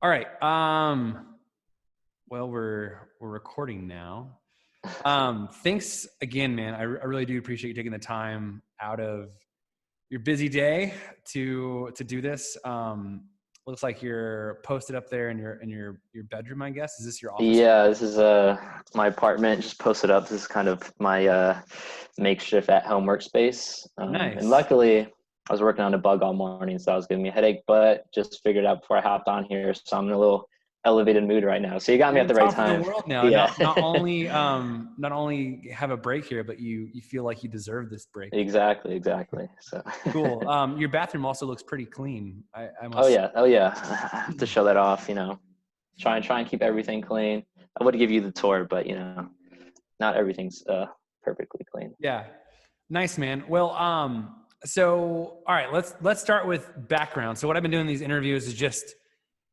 All right. Well, we're recording now. Thanks again, man. I really do appreciate you taking the time out of your busy day to do this. Looks like you're posted up there in your bedroom, I guess. Is this your office? Yeah, this is my apartment just posted up. This is kind of my makeshift at home workspace. And Nice. luckily I was working on a bug all morning, so that was giving me a headache, but just figured out before I hopped on here. So I'm in a little elevated mood right now. So you got me You're at on the right top of the time. world now. Yeah. Not only have a break here, but you feel like you deserve this break. Exactly. So Cool. Your bathroom also looks pretty clean. I Oh must. yeah. I have to show that off, Try and keep everything clean. I would give you the tour, but not everything's perfectly clean. Yeah. Nice, man. Well, so all right, let's start with background. So what I've been doing in these interviews is just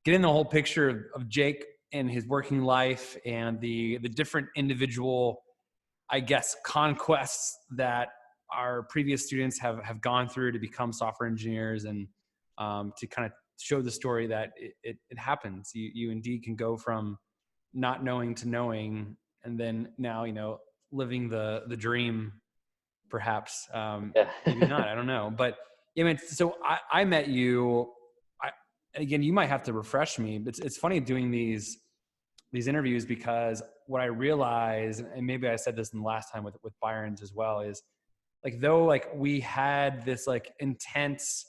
getting the whole picture of Jake and his working life and the different individual, I guess, conquests that our previous students have gone through to become software engineers, and to kind of show the story that it happens. You indeed can go from not knowing to knowing, and then now living the dream, perhaps. Yeah. Maybe not, I don't know. But I mean, so I met you. Again, you might have to refresh me, but it's funny doing these interviews, because what I realize, and maybe I said this in the last time with Byron's as well, is like, though like we had this like intense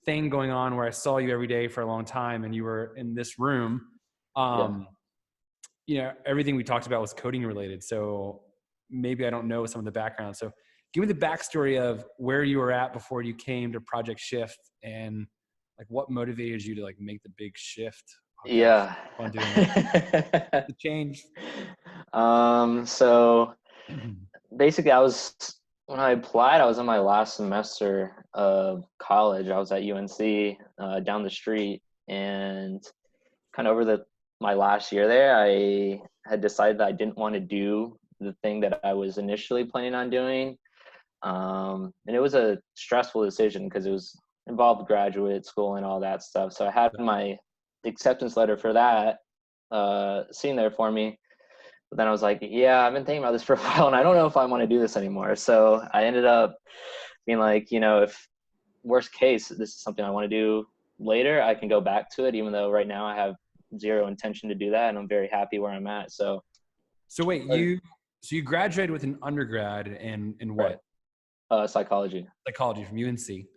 thing going on where I saw you every day for a long time and you were in this room, everything we talked about was coding related. So maybe I don't know some of the background. So give me the backstory of where you were at before you came to Project Shift, and like what motivated you to like make the big shift. Oh gosh, Yeah. fun doing that. The change. So basically when I applied, I was in my last semester of college. I was at UNC down the street, and kind of over my last year there, I had decided that I didn't want to do the thing that I was initially planning on doing. And it was a stressful decision because it involved graduate school and all that stuff. So I had my acceptance letter for that sitting there for me. But then I was like, yeah, I've been thinking about this for a while and I don't know if I want to do this anymore. So I ended up being like, if worst case, this is something I want to do later, I can go back to it, even though right now I have zero intention to do that. And I'm very happy where I'm at. So wait, you graduated with an undergrad in what? Psychology. Psychology from UNC.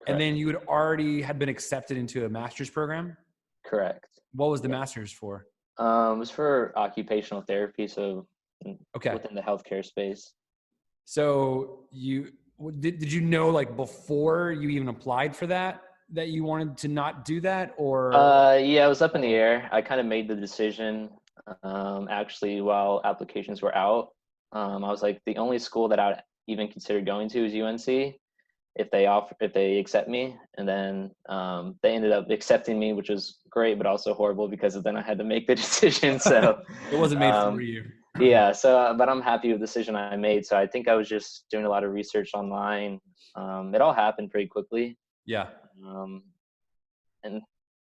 Correct. And then you had been accepted into a master's program? Correct. What was the master's for? It was for occupational therapy, so within the healthcare space. So did you know, like, before you even applied for that you wanted to not do that, or? Yeah, it was up in the air. I kind of made the decision actually while applications were out. I was like, the only school that I would even consider going to is UNC if they accept me. And then they ended up accepting me, which was great, but also horrible because then I had to make the decision. So it wasn't made for you. Yeah. So, but I'm happy with the decision I made. So I think I was just doing a lot of research online. It all happened pretty quickly. Yeah. And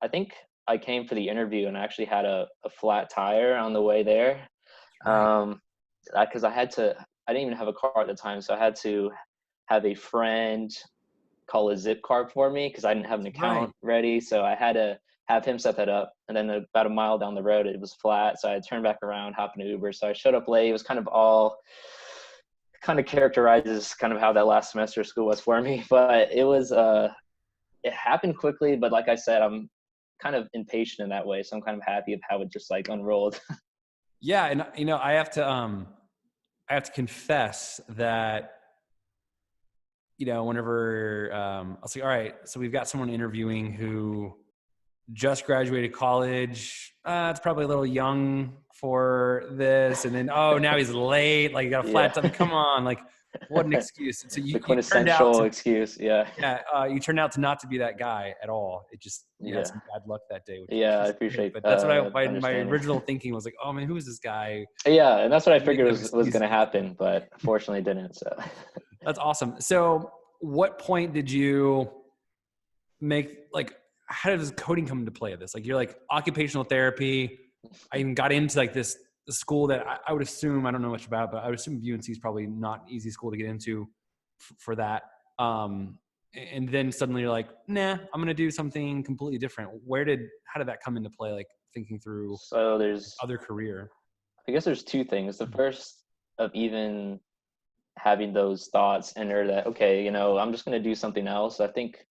I think I came for the interview and I actually had a flat tire on the way there. Because I didn't even have a car at the time. So I had to have a friend call a zip card for me because I didn't have an account ready. So I had to have him set that up. And then about a mile down the road, it was flat. So I had to turn back around, hop in an Uber. So I showed up late. It was kind of characterizes kind of how that last semester of school was for me. But it was, it happened quickly. But like I said, I'm kind of impatient in that way. So I'm kind of happy of how it just like unrolled. Yeah. And, I have to confess that, whenever I was like, all right, so we've got someone interviewing who just graduated college. It's probably a little young for this. And then, now he's late. Like, you got a flat tire. Come on. Like, what an excuse. So the quintessential excuse. Yeah. Yeah. You turned out to not to be that guy at all. It just, you had some bad luck that day. I appreciate that. But that's what my original thinking was like, oh man, who is this guy? Yeah. And that's what I figured was going to happen, but fortunately didn't. So that's awesome. So what point did you make, like, how does coding come into play of this? Like you're like occupational therapy. I even got into like this school that I would assume, I don't know much about, but I would assume UNC is probably not an easy school to get into for that. And then suddenly you're like, nah, I'm going to do something completely different. How did that come into play? Like thinking through So there's, other career. I guess there's two things. The first of even having those thoughts enter that, okay, I'm just going to do something else. I think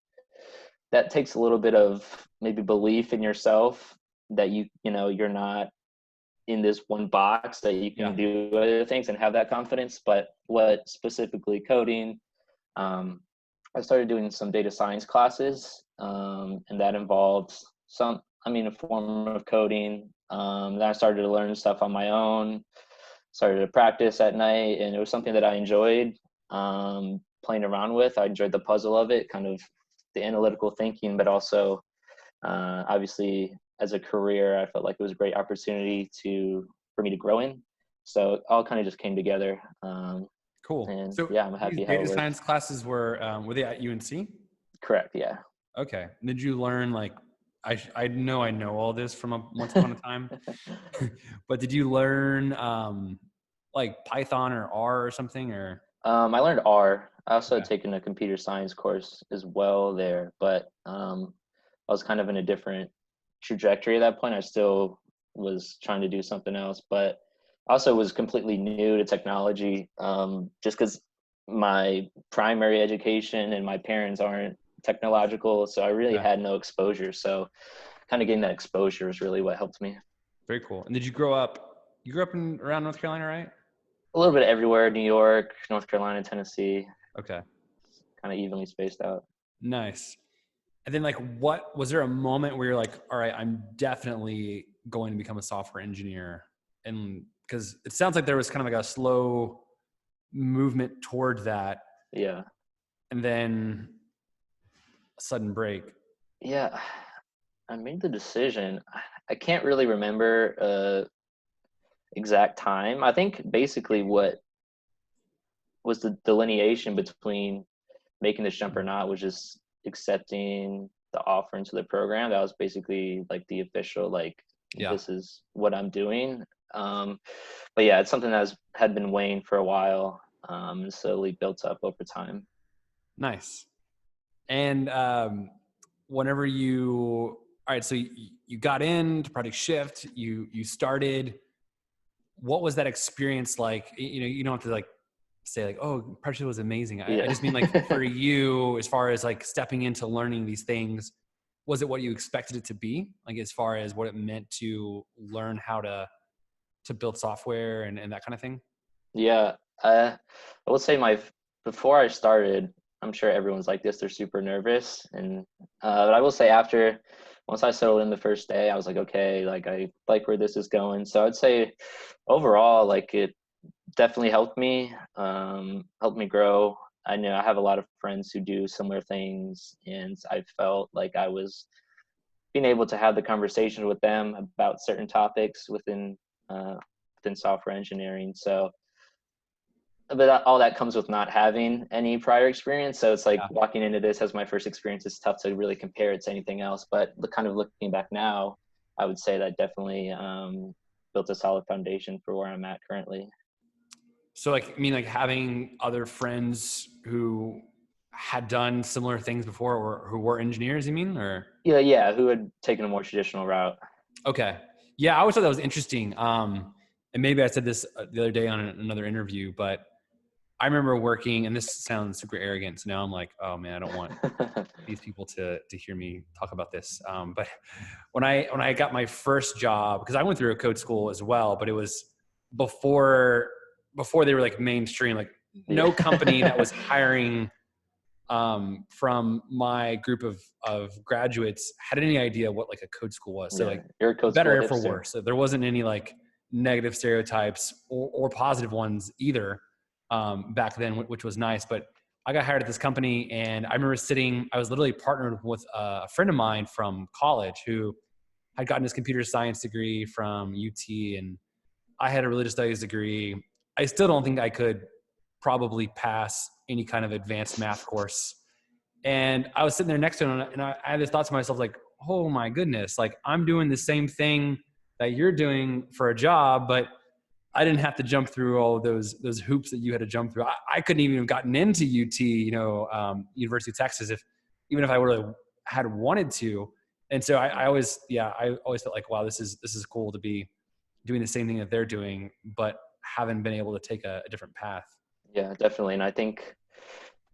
that takes a little bit of maybe belief in yourself that you're not in this one box, that you can do other things and have that confidence. But what specifically coding, I started doing some data science classes, and that involved a form of coding. Then I started to learn stuff on my own, started to practice at night, and it was something that I enjoyed playing around with. I enjoyed the puzzle of it, kind of the analytical thinking, but also obviously as a career, I felt like it was a great opportunity for me to grow in. So it all kind of just came together. Cool. And So yeah, I'm happy these how it data worked. science classes were they at UNC? Correct. Yeah. Okay. Did you learn like, I know all this from once upon a time, but did you learn like Python or R or something or? I learned R. I also had Okay. taken a computer science course as well there, but I was kind of in a different trajectory at that point. I still was trying to do something else, but also was completely new to technology, just because my primary education and my parents aren't technological, so I really had no exposure. So kind of getting that exposure is really what helped me. Very cool. And did you grew up around North Carolina, right? A little bit everywhere: New York, North Carolina, Tennessee, Okay. kind of evenly spaced out. Nice. And then like, was there a moment where you're like, all right, I'm definitely going to become a software engineer? And because it sounds like there was kind of like a slow movement toward that. Yeah. And then a sudden break. Yeah. I made the decision. I can't really remember exact time. I think basically what was the delineation between making this jump or not was just accepting the offer into the program. That was basically like the official, like, this is what I'm doing. But yeah, it's something that had been weighing for a while, and slowly built up over time. Nice. And whenever all right, so you got into Project Shift, you started, what was that experience like? You don't have to like say like, oh, Project Shift was amazing. I just mean like for you, as far as like stepping into learning these things, was it what you expected it to be? Like as far as what it meant to learn how to build software and that kind of thing? Yeah, I would say before I started, I'm sure everyone's like this. They're super nervous, and but I will say once I settled in the first day, I was like, okay, like I like where this is going. So I'd say overall, like it definitely helped me grow. I know I have a lot of friends who do similar things, and I felt like I was being able to have the conversation with them about certain topics within software engineering. So but all that comes with not having any prior experience. So it's like walking into this as my first experience, it's tough to really compare it to anything else. But kind of looking back now, I would say that definitely built a solid foundation for where I'm at currently. So like, I mean, like having other friends who had done similar things before or who were engineers, you mean, or? Yeah. Who had taken a more traditional route. Okay. Yeah. I always thought that was interesting. And maybe I said this the other day on another interview, but I remember working, and this sounds super arrogant. So now I'm like, oh man, I don't want these people to hear me talk about this. But when I got my first job, because I went through a code school as well, but it was before they were like mainstream, like no company that was hiring from my group of graduates had any idea what like a code school was. So like, you're a code better school or for hipster. worse. So there wasn't any like negative stereotypes or positive ones either back then, which was nice. But I got hired at this company, and I remember I was literally partnered with a friend of mine from college who had gotten his computer science degree from UT, and I had a religious studies degree. I still don't think I could probably pass any kind of advanced math course. And I was sitting there next to him, and I had this thought to myself, like, oh my goodness, like I'm doing the same thing that you're doing for a job, but I didn't have to jump through all those hoops that you had to jump through. I couldn't even have gotten into UT, University of Texas, even if I would have had wanted to. And so I always felt like, wow, this is cool to be doing the same thing that they're doing, but haven't been able to take a different path. Yeah, definitely. And I think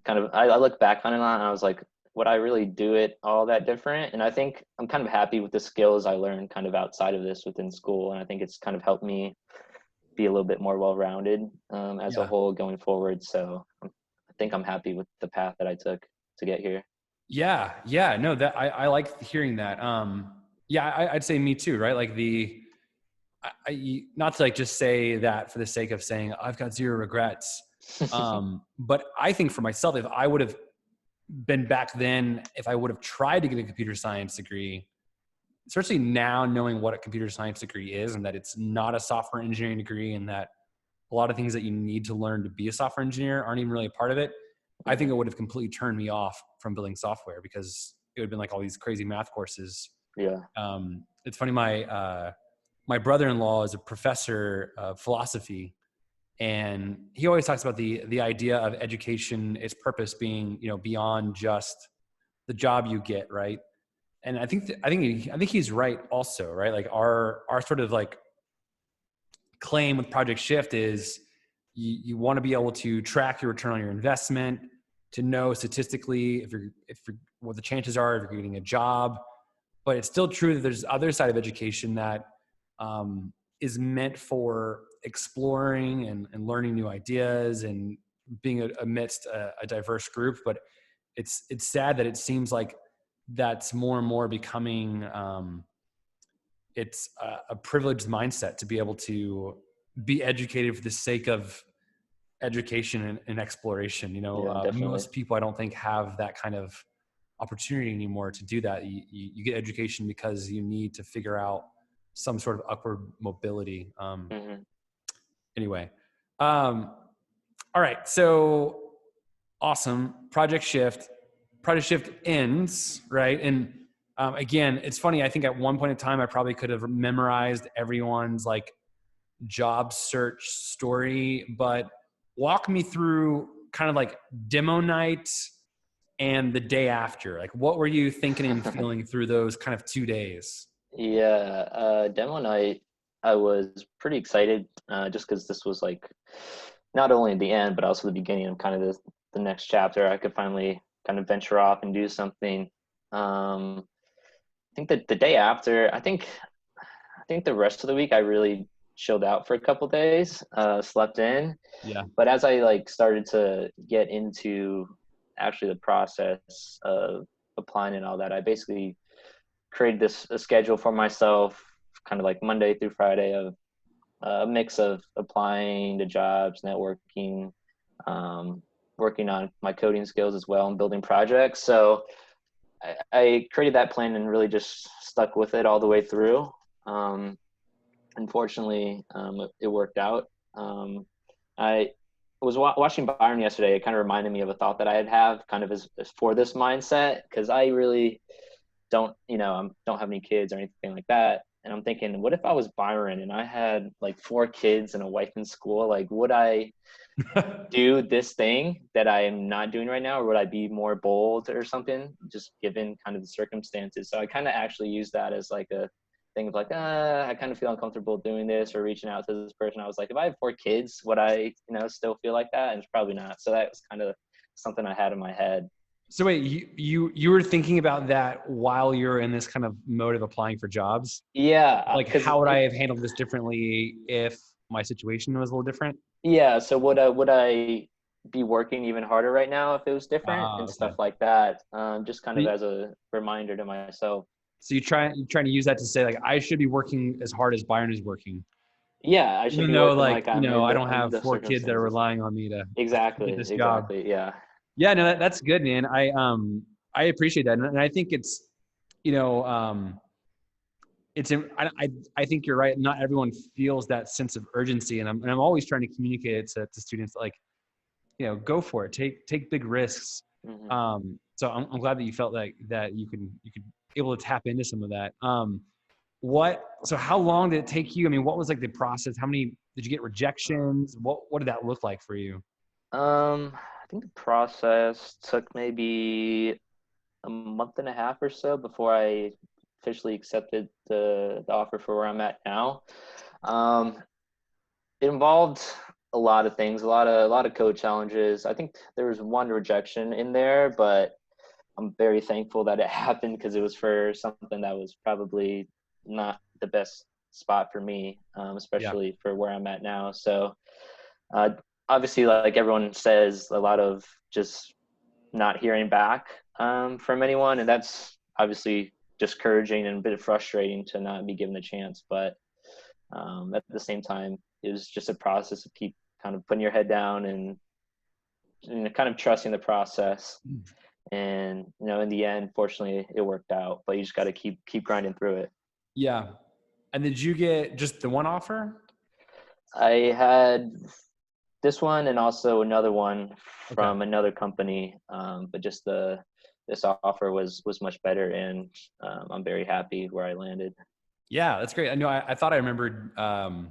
kind of, I look back on it and I was like, would I really do it all that different? And I think I'm kind of happy with the skills I learned kind of outside of this within school. And I think it's kind of helped me be a little bit more well-rounded as a whole going forward. So I think I'm happy with the path that I took to get here. Yeah. No, that I like hearing that. I'd say me too, right? Like not to like just say that for the sake of saying I've got zero regrets. But I think for myself, if I would have been back then, if I would have tried to get a computer science degree, especially now knowing what a computer science degree is and that it's not a software engineering degree and that a lot of things that you need to learn to be a software engineer aren't even really a part of it, I think it would have completely turned me off from building software because it would have been like all these crazy math courses. Yeah. It's funny. My brother-in-law is a professor of philosophy, and he always talks about the idea of education, its purpose being, beyond just the job you get. Right. And I think he's right also, right? Like our sort of like claim with Project Shift is you want to be able to track your return on your investment, to know statistically if you're what the chances are if you're getting a job. But it's still true that there's other side of education that is meant for exploring and learning new ideas and being amidst a diverse group. But it's sad that it seems like that's more and more becoming it's a privileged mindset to be able to be educated for the sake of education and exploration. Most people I don't think have that kind of opportunity anymore to do that. You get education because you need to figure out some sort of upward mobility. Anyway. All right. So awesome. Project Shift ends, right? And again, it's funny. I think at one point in time, I probably could have memorized everyone's like job search story, but walk me through kind of like demo night and the day after. Like, what were you thinking and feeling through those kind of 2 days? Yeah, demo night, I was pretty excited just because this was like not only the end, but also the beginning of kind of the next chapter. I could finally kind of venture off and do something. I think that the day after, I think the rest of the week I really chilled out for a couple days, slept in. Yeah. But as I like started to get into actually the process of applying and all that, I basically created a schedule for myself, kind of like Monday through Friday, of a mix of applying to jobs, networking, working on my coding skills as well, and building projects. So I created that plan and really just stuck with it all the way through. Unfortunately, it worked out. I was watching Byron yesterday. It kind of reminded me of a thought that I had kind of as for this mindset, because I really don't have any kids or anything like that. And I'm thinking, what if I was Byron and I had like 4 kids and a wife in school? Like, would I do this thing that I am not doing right now, or would I be more bold or something, just given kind of the circumstances? So I kind of actually use that as like a thing of like, I kind of feel uncomfortable doing this or reaching out to this person. I was like, if I have 4 kids, would I, still feel like that? And it's probably not. So that was kind of something I had in my head. So wait, you were thinking about that while you're in this kind of mode of applying for jobs? Yeah. Like, how would I have handled this differently if my situation was a little different? Yeah. So would I be working even harder right now if it was different and stuff like that? Just kind of as a reminder to myself. So you're trying to use that to say like, I should be working as hard as Byron is working. Yeah, I should even be though working like I'm I don't have 4 kids that are relying on me to get this job. Yeah. Yeah, no, that's good, man. I appreciate that, and I think it's, I think you're right. Not everyone feels that sense of urgency, and I'm always trying to communicate it to students like, go for it, take big risks. Mm-hmm. So I'm glad that you felt like that you could able to tap into some of that. So how long did it take you? I mean, what was like the process? How many, did you get rejections? What did that look like for you? I think the process took maybe a month and a half or so before I officially accepted the offer for where I'm at now. Um, it involved a lot of things, a lot of code challenges. I think there was one rejection in there, but I'm very thankful that it happened because it was for something that was probably not the best spot for me, Yeah. especially for where I'm at now. So uh, obviously, like everyone says, a lot of just not hearing back from anyone, and that's obviously discouraging and a bit frustrating to not be given a chance. But at the same time, it was just a process of keep kind of putting your head down and kind of trusting the process. And in the end, fortunately, it worked out. But you just got to keep grinding through it. Yeah. And did you get just the one offer? I had this one and also another one Okay. from another company, but just this offer was much better, and I'm very happy where I landed. Yeah, that's great. I know. I thought I remembered. I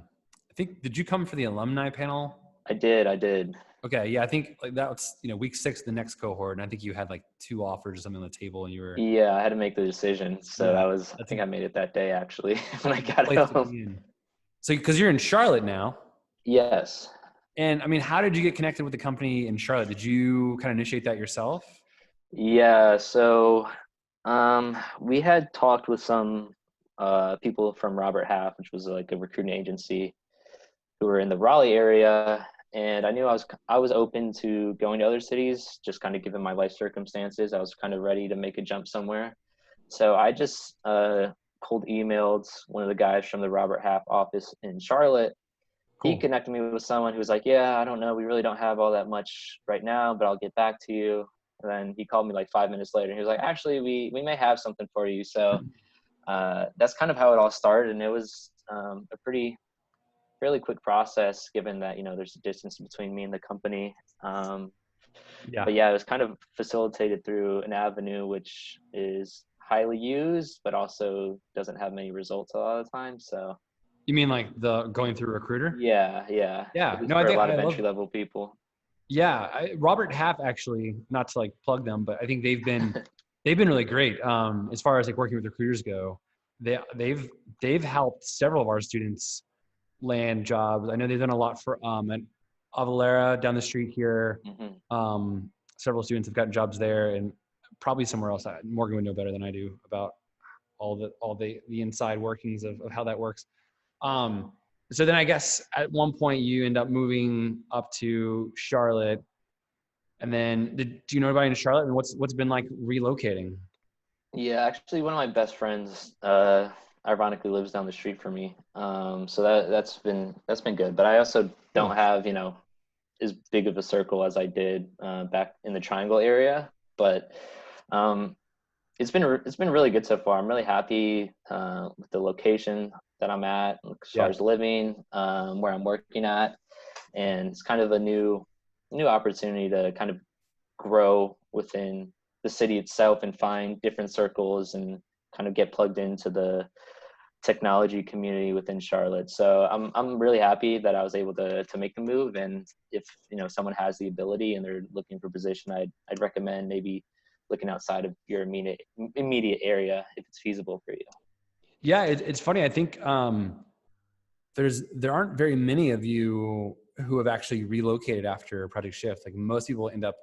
think, did you come for the alumni panel? I did. Okay. Yeah. I think like that was, week 6, the next cohort. And I think you had like 2 offers or something on the table and you were, Yeah, I had to make the decision, so yeah, I that's a think I made it that day actually when I good got place to home. be in. So, cause you're in Charlotte now. Yes. And I mean, how did you get connected with the company in Charlotte? Did you kind of initiate that yourself? Yeah, so we had talked with some people from Robert Half, which was like a recruiting agency who were in the Raleigh area, and I knew I was open to going to other cities, just kind of given my life circumstances. I was kind of ready to make a jump somewhere. So I just cold emailed one of the guys from the Robert Half office in Charlotte. He Cool. connected me with someone who was like, yeah, I don't know, we really don't have all that much right now, but I'll get back to you. And then he called me like 5 minutes later. He was like, actually, we may have something for you. So that's kind of how it all started, and it was a pretty fairly quick process given that there's a distance between me and the company. Yeah. But yeah, it was kind of facilitated through an avenue which is highly used but also doesn't have many results a lot of the time. So You mean like the going through recruiter? yeah, at Yeah. least No, I for a think lot I of love, entry level people. yeah. Robert Half actually, not to like plug them, but I think they've been really great. As far as like working with recruiters go, they've helped several of our students land jobs. I know they've done a lot for at Avalera down the street here. Hmm. Several students have gotten jobs there, and probably somewhere else. Morgan would know better than I do about all the inside workings of how that works. Um, so then I guess at one point you end up moving up to Charlotte, and then do you know anybody in Charlotte, and what's been like relocating? Yeah, actually, one of my best friends, ironically, lives down the street from me. So that's been good. But I also don't Cool. have as big of a circle as I did back in the Triangle area. But um, it's been really good so far. I'm really happy with the location that I'm at as far Yeah. as living, where I'm working at, and it's kind of a new opportunity to kind of grow within the city itself and find different circles and kind of get plugged into the technology community within Charlotte. So I'm really happy that I was able to make the move. And if someone has the ability and they're looking for a position, I'd recommend maybe looking outside of your immediate area if it's feasible for you. Yeah, it's funny. I think there aren't very many of you who have actually relocated after Project Shift. Like most people end up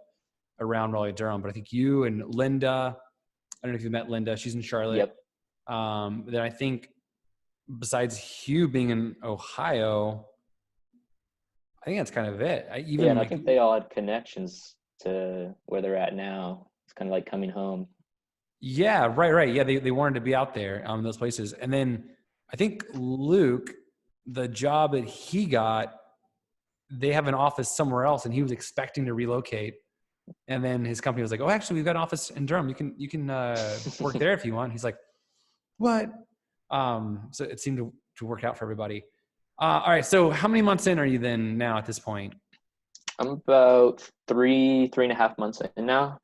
around Raleigh Durham, but I think you and Linda. I don't know if you met Linda. She's in Charlotte. Yep. Then I think besides Hugh being in Ohio, I think that's kind of it. Yeah, Even and I like, think they all had connections to where they're at now. It's kind of like coming home. yeah, right. Yeah, they wanted to be out there in those places. And then I think Luke, the job that he got, they have an office somewhere else, and he was expecting to relocate. And then his company was like, "Oh, actually, we've got an office in Durham. You can work there if you want." He's like, "What?" So it seemed to work out for everybody. All right. So how many months in are you then now at this point? I'm about 3.5 months in now,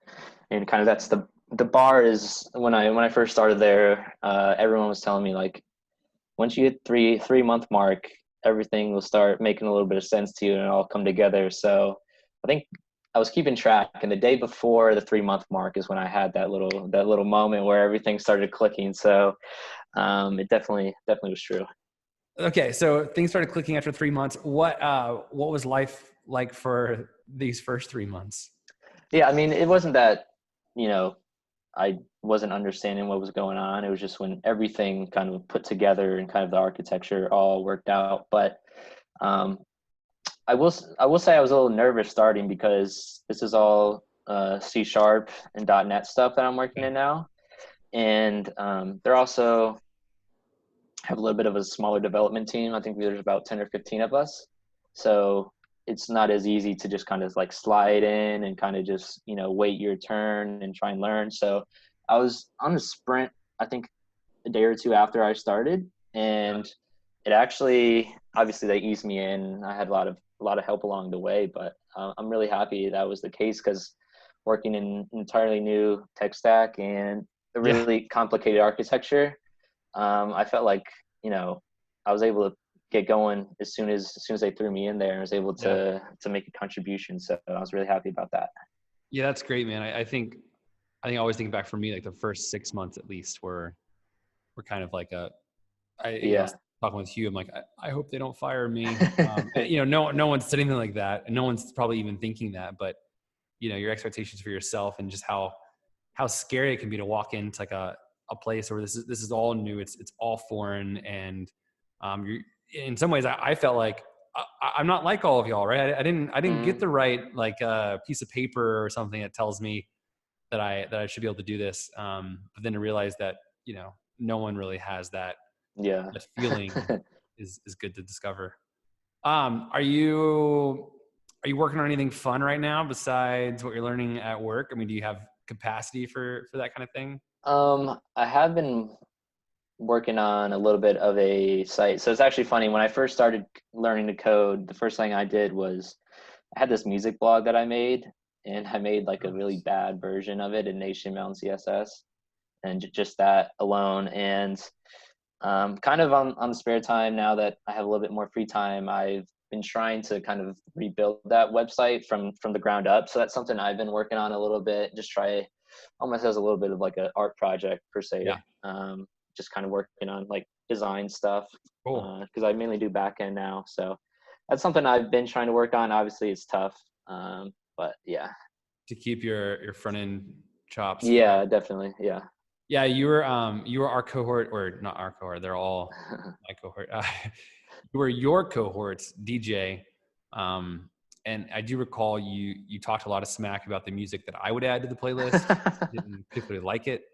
and kind of that's the bar is when I first started there, everyone was telling me like once you hit three month mark, everything will start making a little bit of sense to you and it'll all come together. So I think I was keeping track, and the day before the 3 month mark is when I had that little moment where everything started clicking. So it definitely was true. Okay, so things started clicking after 3 months. What was life like for these first 3 months? Yeah, I mean, it wasn't that, you know, I wasn't understanding what was going on. It was just when everything kind of put together and kind of the architecture all worked out. But um, I will say I was a little nervous starting because this is all C sharp and .NET stuff that I'm working Okay. in now, and they're also have a little bit of a smaller development team. I think there's about 10 or 15 of us. So it's not as easy to just kind of like slide in and kind of just, wait your turn and try and learn. So I was on a sprint, I think a day or two after I started, and it actually, obviously they eased me in. I had a lot of help along the way, but I'm really happy that was the case because working in an entirely new tech stack and a Yeah. really complicated architecture, I felt like you know I was able to get going as soon as they threw me in there and was able Yeah. to make a contribution. So I was really happy about that. Yeah, that's great, man. I think I always think back for me, like the first 6 months at least were kind of like I was Yeah, talking with Hugh. I'm like, I hope they don't fire me. No one's said anything like that, and no one's probably even thinking that. But your expectations for yourself and just how scary it can be to walk into like a place where this is all new. It's all foreign, and you're in some ways. I felt like I'm not like all of y'all, right? I didn't get mm, the right like piece of paper or something that tells me that I should be able to do this. But then to realize that no one really has yeah. that feeling is good to discover. Are you working on anything fun right now besides what you're learning at work? I mean, do you have capacity for that kind of thing? I have been working on a little bit of a site. So it's actually funny. When I first started learning to code, the first thing I did was I had this music blog that I made, and I made like a really Nice. bad version of it in HTML and CSS, and just that alone. And kind of on the spare time now that I have a little bit more free time, I've been trying to kind of rebuild that website from the ground up. So that's something I've been working on a little bit. Just try almost as a little bit of like an art project per Yeah. se. Just kind of working on like design stuff Cool. because I mainly do back end now. So that's something I've been trying to work on. Obviously, it's tough, but yeah, To keep your front end chops fresh. yeah, definitely, yeah. Yeah, you were our cohort, or not our cohort. They're all my cohort. You were your cohort's DJ, and I do recall you talked a lot of smack about the music that I would add to the playlist. Didn't particularly like it,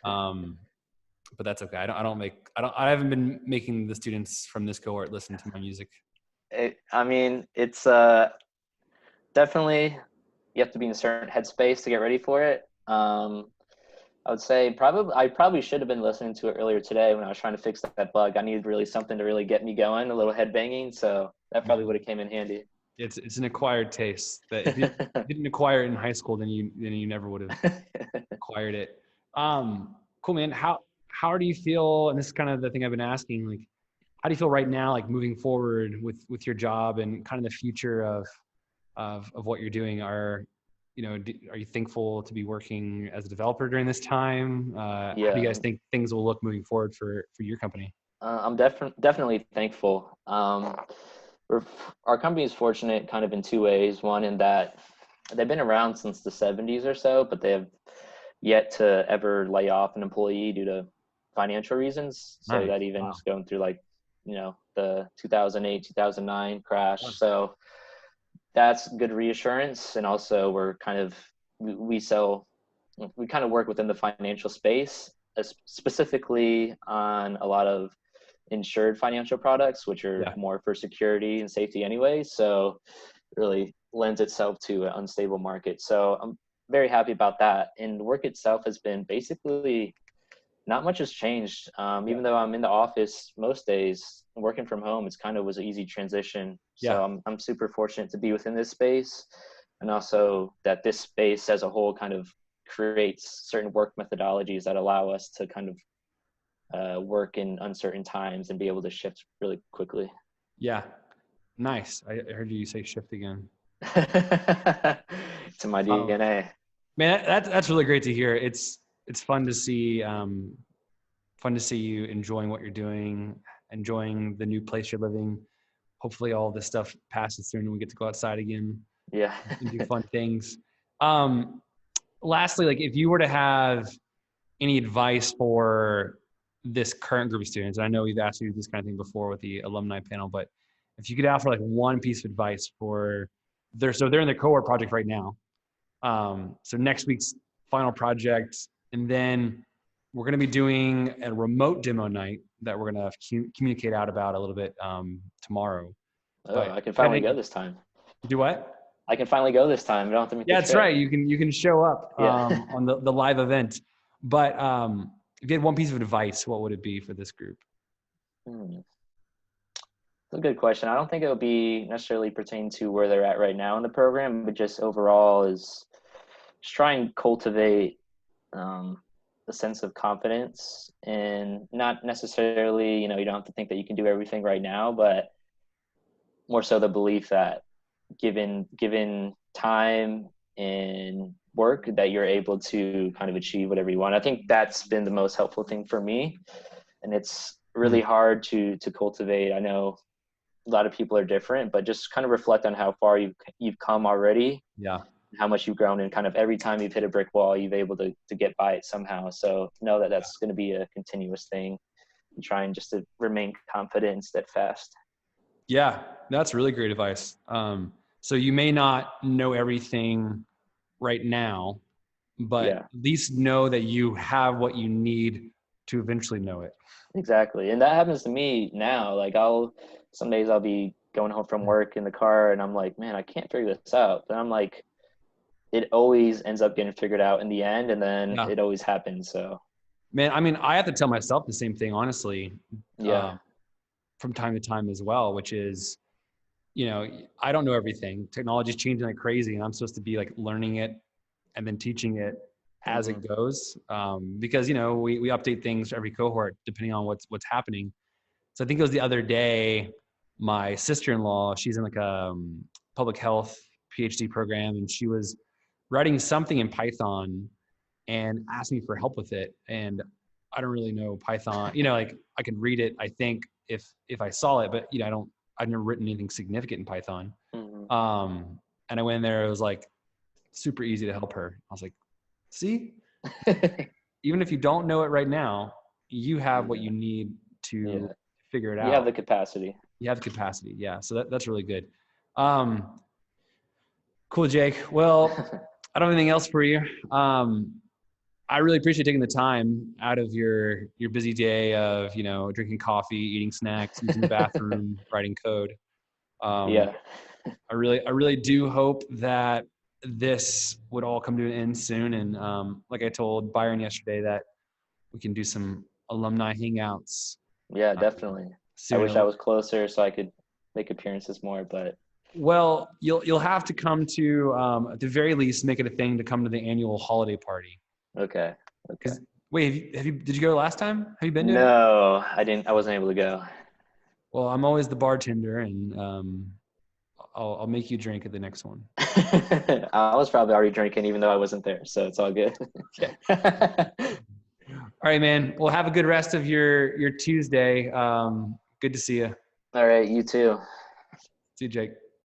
um, but that's okay. I haven't been making the students from this cohort listen to my music. I mean, it's definitely you have to be in a certain headspace to get ready for it. I would say I probably should have been listening to it earlier today when I was trying to fix that bug. I needed really something to really get me going, a little head banging. So that probably would have came in handy. It's an acquired taste that if you didn't acquire it in high school, then you never would have acquired it. Cool, man. How do you feel? And this is kind of the thing I've been asking. Like, how do you feel right now, like moving forward with your job and kind of the future of what you're doing? Are you thankful to be working as a developer during this time? How do you Yeah, guys think things will look moving forward for your company? I'm definitely thankful. We're, our company is fortunate kind of in two ways. One, in that they've been around since the 70s or so, but they have yet to ever lay off an employee due to financial reasons. So Nice. that even Wow. just going through like, the 2008, 2009 crash. So that's good reassurance. And also we're kind of, we sell, we kind of work within the financial space, specifically on a lot of insured financial products, which are Yeah. more for security and safety anyway. So it really lends itself to an unstable market. So I'm very happy about that. And the work itself has been basically not much has changed. Yeah. Even though I'm in the office most days, working from home, it's kind of was an easy transition. Yeah. So I'm super fortunate to be within this space, and also that this space as a whole kind of creates certain work methodologies that allow us to kind of work in uncertain times and be able to shift really quickly. Yeah. Nice. I heard you say shift again. To my DNA. Man, that's really great to hear. It's fun to see you enjoying what you're doing, enjoying the new place you're living. Hopefully all this stuff passes soon and we get to go outside again. Yeah. And do fun things. Lastly, like if you were to have any advice for this current group of students, and I know we've asked you this kind of thing before with the alumni panel, but if you could offer like one piece of advice for they're in the cohort project right now. So next week's final project, and then we're going to be doing a remote demo night that we're going to communicate out about a little bit tomorrow. Oh, I can finally go this time. Do what? I can finally go this time. I don't have to make that's right. You can show up on the live event. But if you had one piece of advice, what would it be for this group? It's a good question. I don't think it would be necessarily pertain to where they're at right now in the program, but just overall is just try and cultivate a sense of confidence, and not necessarily, you don't have to think that you can do everything right now, but more so the belief that given time and work that you're able to kind of achieve whatever you want. I think that's been the most helpful thing for me, and it's really hard to cultivate. I know a lot of people are different, but just kind of reflect on how far you've come already. Yeah. How much you've grown, and kind of every time you've hit a brick wall, you've able to get by it somehow. So know that that's going to be a continuous thing, and trying just to remain confident and steadfast. Yeah, that's really great advice. So you may not know everything right now, but at least know that you have what you need to eventually know it. Exactly. And that happens to me now. Like some days I'll be going home from work in the car and I'm like, man, I can't figure this out. But I'm like, it always ends up getting figured out in the end, and then it always happens. So, man, I mean, I have to tell myself the same thing, honestly, from time to time as well, which is, I don't know everything. Technology is changing like crazy, and I'm supposed to be like learning it and then teaching it as it goes. Because, we update things every cohort depending on what's happening. So I think it was the other day, my sister-in-law, she's in like a public health PhD program, and she was writing something in Python and asked me for help with it. And I don't really know Python, like I could read it, I think if I saw it, but I've never written anything significant in Python. And I went in there, it was like super easy to help her. I was like, see, even if you don't know it right now, you have what you need to figure it out. You have the capacity. Yeah. So that's really good. Cool, Jake. Well, I don't have anything else for you. I really appreciate taking the time out of your busy day of, drinking coffee, eating snacks, using the bathroom, writing code. I really do hope that this would all come to an end soon. And like I told Byron yesterday, that we can do some alumni hangouts. Yeah, definitely. Soon. I wish I was closer so I could make appearances more, but. Well, you'll have to come to, at the very least, make it a thing to come to the annual holiday party. Okay. Wait, did you go last time? Have you been to it? No, I didn't. I wasn't able to go. Well, I'm always the bartender, and I'll make you drink at the next one. I was probably already drinking, even though I wasn't there, so it's all good. Okay. All right, man. Well, have a good rest of your Tuesday. Good to see you. All right, you too. See you, Jake.